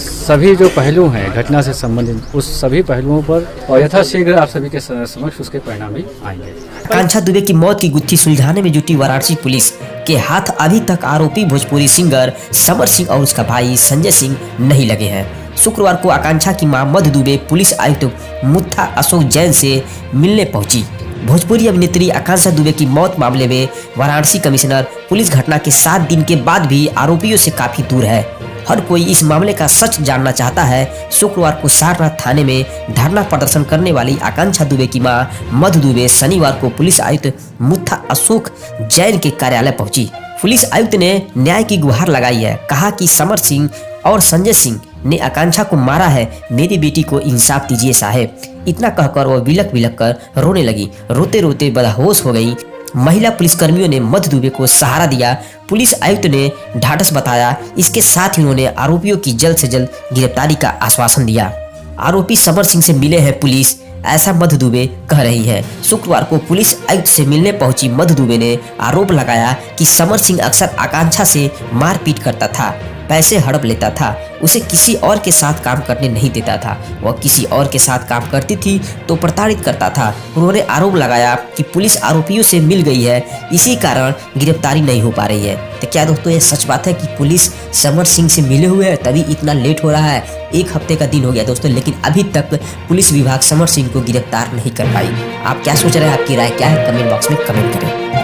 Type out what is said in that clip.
सभी जो पहलू हैं घटना से संबंधित उस सभी पहलुओं पर और यथाशीघ्र आप सभी के समक्ष उसके परिणाम भी आएंगे। आकांक्षा दुबे की मौत की गुत्थी सुलझाने में जुटी वाराणसी पुलिस के हाथ अभी तक आरोपी भोजपुरी सिंगर समर सिंह और उसका भाई संजय सिंह नहीं लगे हैं। शुक्रवार को आकांक्षा की मां मधु दुबे पुलिस आयुक्त मुत्था अशोक जैन से मिलने पहुंची। भोजपुरी अभिनेत्री आकांक्षा दुबे की मौत मामले में वाराणसी कमिश्नर पुलिस घटना के 7 दिन के बाद भी आरोपियों से काफी दूर है। हर कोई इस मामले का सच जानना चाहता है। शुक्रवार को सारनाथ थाने में धरना प्रदर्शन करने वाली आकांक्षा दुबे की मां मधु दुबे शनिवार को पुलिस आयुक्त मुत्था अशोक जैन के कार्यालय पहुंची। पुलिस आयुक्त ने न्याय की गुहार लगाई है। कहा कि समर सिंह और संजय सिंह ने आकांक्षा को मारा है, मेरी बेटी को इंसाफ दीजिए साहब। इतना कहकर वो बिलक बिलक कर रोने लगी। रोते रोते बेहोश हो गई। महिला पुलिसकर्मियों ने मधु दुबे को सहारा दिया। पुलिस आयुक्त ने ढाढ़स बताया। इसके साथ ही उन्होंने आरोपियों की जल्द से जल्द गिरफ्तारी का आश्वासन दिया। आरोपी समर सिंह से मिले हैं पुलिस, ऐसा मधु दुबे कह रही है। शुक्रवार को पुलिस आयुक्त से मिलने पहुंची मधु दुबे ने आरोप लगाया कि समर सिंह अक्सर आकांक्षा से मारपीट करता था, पैसे हड़प लेता था, उसे किसी और के साथ काम करने नहीं देता था। वह किसी और के साथ काम करती थी तो प्रताड़ित करता था। उन्होंने आरोप लगाया कि पुलिस आरोपियों से मिल गई है, इसी कारण गिरफ्तारी नहीं हो पा रही है। तो क्या दोस्तों ये सच बात है कि पुलिस समर सिंह से मिले हुए है तभी इतना लेट हो रहा है? 1 हफ्ते का दिन हो गया दोस्तों, लेकिन अभी तक पुलिस विभाग समर सिंह को गिरफ्तार नहीं कर पाई। आप क्या सोच रहे हैं? आपकी राय क्या है? कमेंट बॉक्स में कमेंट करें।